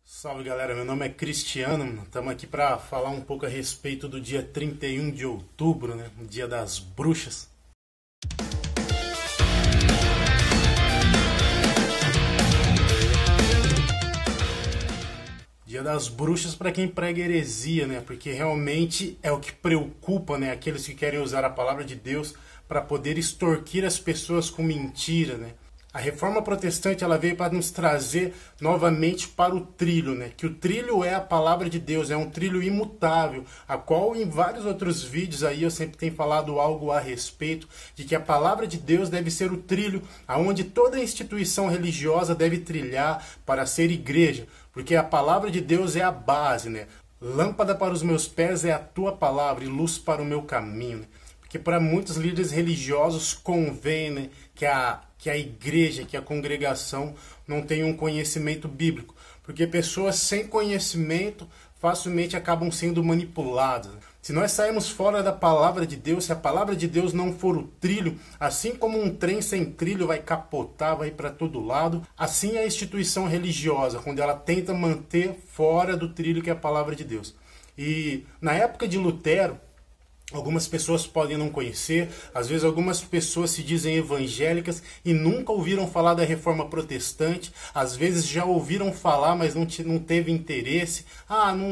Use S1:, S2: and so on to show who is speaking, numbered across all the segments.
S1: Salve galera, meu nome é Cristiano, estamos aqui para falar um pouco a respeito do dia 31 de outubro, né? O dia das bruxas. Dia das bruxas para quem prega heresia, né? Porque realmente é o que preocupa, né? Aqueles que querem usar a palavra de Deus para poder extorquir as pessoas com mentira, né? A reforma protestante ela veio para nos trazer novamente para o trilho, né? Que o trilho é a palavra de Deus, é um trilho imutável, a qual em vários outros vídeos aí eu sempre tenho falado algo a respeito de que a palavra de Deus deve ser o trilho aonde toda instituição religiosa deve trilhar para ser igreja, porque a palavra de Deus é a base, né? Lâmpada para os meus pés é a tua palavra e luz para o meu caminho, né? Porque para muitos líderes religiosos convém, né, que a igreja, que a congregação não tenha um conhecimento bíblico. Porque pessoas sem conhecimento facilmente acabam sendo manipuladas. Se nós sairmos fora da palavra de Deus, se a palavra de Deus não for o trilho, assim como um trem sem trilho vai capotar, vai para todo lado, assim é a instituição religiosa, quando ela tenta manter fora do trilho que é a palavra de Deus. E na época de Lutero, algumas pessoas podem não conhecer, às vezes algumas pessoas se dizem evangélicas e nunca ouviram falar da reforma protestante, às vezes já ouviram falar, mas não teve interesse.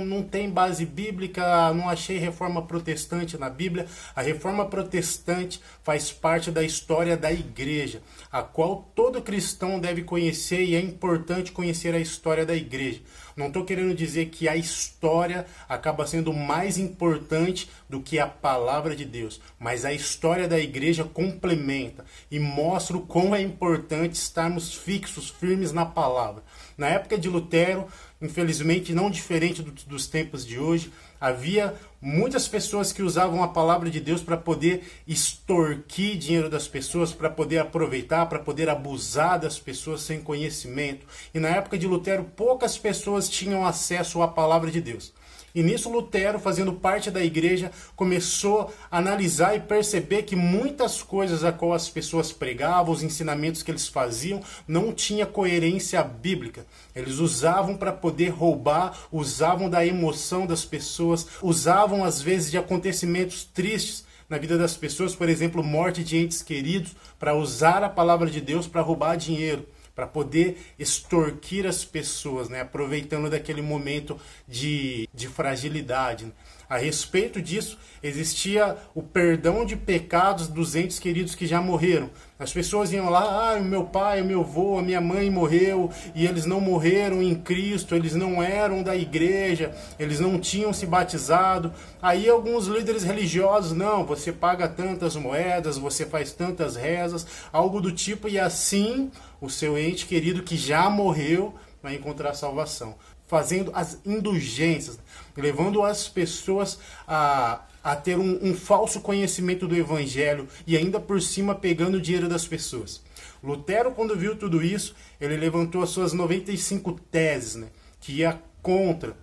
S1: Não tem base bíblica, não achei reforma protestante na Bíblia. A reforma protestante faz parte da história da igreja, a qual todo cristão deve conhecer, e é importante conhecer a história da igreja. Não estou querendo dizer que a história acaba sendo mais importante do que a palavra de Deus, mas a história da igreja complementa e mostra o quão é importante estarmos fixos, firmes na palavra. Na época de Lutero, infelizmente não diferente dos tempos de hoje, havia muitas pessoas que usavam a palavra de Deus para poder extorquir dinheiro das pessoas, para poder aproveitar, para poder abusar das pessoas sem conhecimento. E na época de Lutero, poucas pessoas tinham acesso à palavra de Deus. E nisso Lutero, fazendo parte da igreja, começou a analisar e perceber que muitas coisas a qual as pessoas pregavam, os ensinamentos que eles faziam, não tinha coerência bíblica. Eles usavam para poder roubar, usavam da emoção das pessoas, usavam às vezes de acontecimentos tristes na vida das pessoas, por exemplo, morte de entes queridos, para usar a palavra de Deus para roubar dinheiro, para poder extorquir as pessoas, né? Aproveitando daquele momento de fragilidade, né? A respeito disso, existia o perdão de pecados dos entes queridos que já morreram. As pessoas iam lá, o meu pai, o meu avô, a minha mãe morreu, e eles não morreram em Cristo, eles não eram da igreja, eles não tinham se batizado. Aí alguns líderes religiosos, não, você paga tantas moedas, você faz tantas rezas, algo do tipo, e assim o seu ente querido que já morreu vai encontrar salvação. Fazendo as indulgências, levando as pessoas a ter um falso conhecimento do evangelho e ainda por cima pegando o dinheiro das pessoas. Lutero, quando viu tudo isso, ele levantou as suas 95 teses, né, que ia contra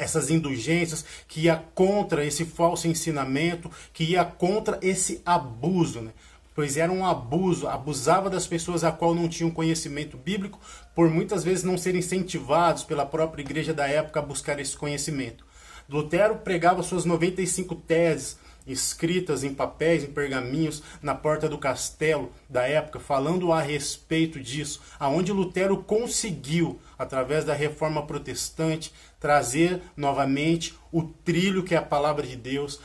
S1: essas indulgências, que ia contra esse falso ensinamento, que ia contra esse abuso, né? Pois era um abuso, abusava das pessoas a qual não tinham conhecimento bíblico, por muitas vezes não serem incentivados pela própria igreja da época a buscar esse conhecimento. Lutero pregava suas 95 teses, escritas em papéis, em pergaminhos, na porta do castelo da época, falando a respeito disso, aonde Lutero conseguiu, através da reforma protestante, trazer novamente o trilho que é a palavra de Deus,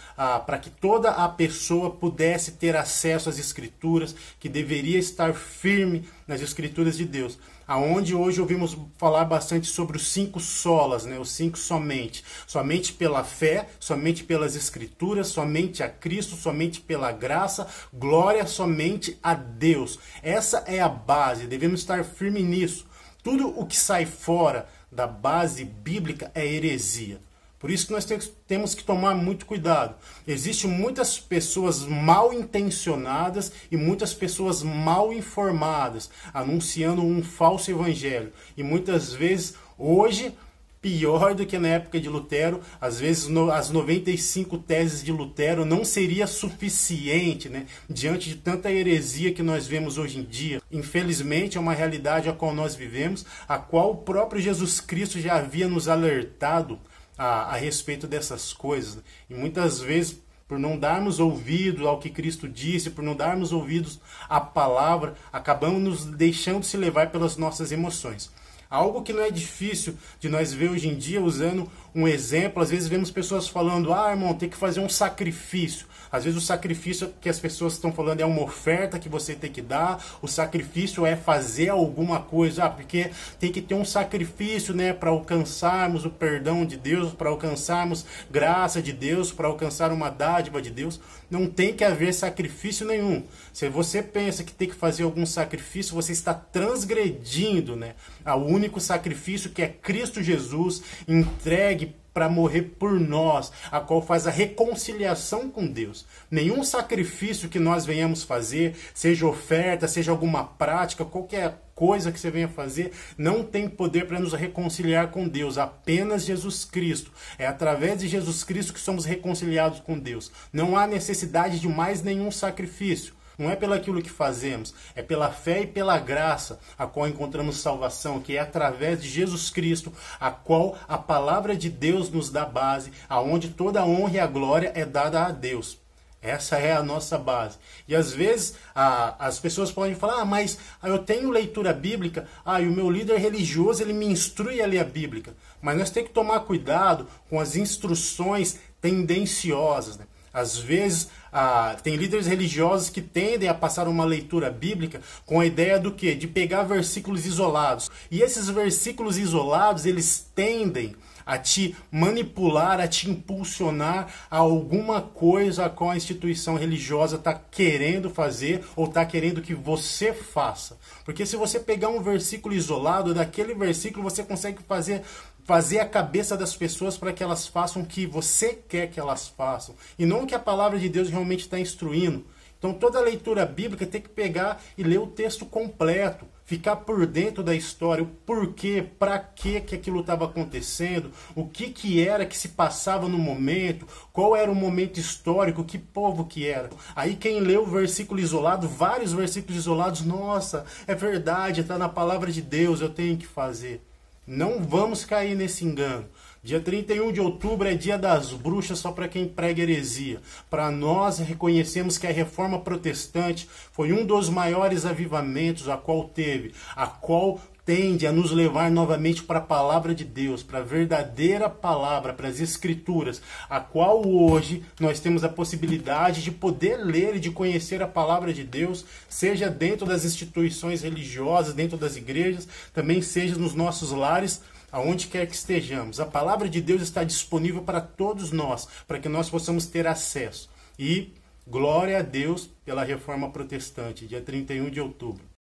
S1: para que toda a pessoa pudesse ter acesso às escrituras, que deveria estar firme nas escrituras de Deus. Aonde hoje ouvimos falar bastante sobre os 5 solas, né? Os 5 somente. Somente pela fé, somente pelas escrituras, somente a Cristo, somente pela graça, glória somente a Deus. Essa é a base, devemos estar firmes nisso. Tudo o que sai fora da base bíblica é heresia. Por isso que nós temos que tomar muito cuidado. Existem muitas pessoas mal intencionadas e muitas pessoas mal informadas, anunciando um falso evangelho. E muitas vezes, hoje, pior do que na época de Lutero. Às vezes as 95 teses de Lutero não seria suficiente, né, diante de tanta heresia que nós vemos hoje em dia. Infelizmente é uma realidade a qual nós vivemos, a qual o próprio Jesus Cristo já havia nos alertado a respeito dessas coisas. E muitas vezes, por não darmos ouvidos ao que Cristo disse, por não darmos ouvidos à palavra, acabamos nos deixando se levar pelas nossas emoções. Algo que não é difícil de nós ver hoje em dia, usando um exemplo, às vezes vemos pessoas falando, irmão, tem que fazer um sacrifício. Às vezes o sacrifício que as pessoas estão falando é uma oferta que você tem que dar, o sacrifício é fazer alguma coisa, porque tem que ter um sacrifício, né, para alcançarmos o perdão de Deus, para alcançarmos graça de Deus, para alcançar uma dádiva de Deus. Não tem que haver sacrifício nenhum. Se você pensa que tem que fazer algum sacrifício, você está transgredindo, né, ao único sacrifício que é Cristo Jesus, entregue para morrer por nós, a qual faz a reconciliação com Deus. Nenhum sacrifício que nós venhamos fazer, seja oferta, seja alguma prática, qualquer coisa que você venha fazer, não tem poder para nos reconciliar com Deus. Apenas Jesus Cristo. É através de Jesus Cristo que somos reconciliados com Deus. Não há necessidade de mais nenhum sacrifício. Não é pelo aquilo que fazemos, é pela fé e pela graça a qual encontramos salvação, que é através de Jesus Cristo, a qual a palavra de Deus nos dá base, aonde toda a honra e a glória é dada a Deus. Essa é a nossa base. E às vezes as pessoas podem falar, mas eu tenho leitura bíblica, e o meu líder religioso ele me instrui a ler a Bíblia. Mas nós temos que tomar cuidado com as instruções tendenciosas, né? Às vezes, tem líderes religiosos que tendem a passar uma leitura bíblica com a ideia do quê? De pegar versículos isolados. E esses versículos isolados, eles tendem a te manipular, a te impulsionar a alguma coisa a qual a instituição religiosa está querendo fazer ou está querendo que você faça. Porque se você pegar um versículo isolado, daquele versículo você consegue fazer a cabeça das pessoas para que elas façam o que você quer que elas façam, e não o que a palavra de Deus realmente está instruindo. Então toda leitura bíblica tem que pegar e ler o texto completo, ficar por dentro da história, o porquê, para que aquilo estava acontecendo, o que era que se passava no momento, qual era o momento histórico, que povo que era. Aí quem lê o versículo isolado, vários versículos isolados, nossa, é verdade, está na palavra de Deus, eu tenho que fazer. Não vamos cair nesse engano. Dia 31 de outubro é dia das bruxas só para quem prega heresia. Para nós reconhecemos que a reforma protestante foi um dos maiores avivamentos a qual tende a nos levar novamente para a palavra de Deus, para a verdadeira palavra, para as escrituras, a qual hoje nós temos a possibilidade de poder ler e de conhecer a palavra de Deus, seja dentro das instituições religiosas, dentro das igrejas, também seja nos nossos lares, aonde quer que estejamos. A palavra de Deus está disponível para todos nós, para que nós possamos ter acesso. E glória a Deus pela reforma protestante, dia 31 de outubro.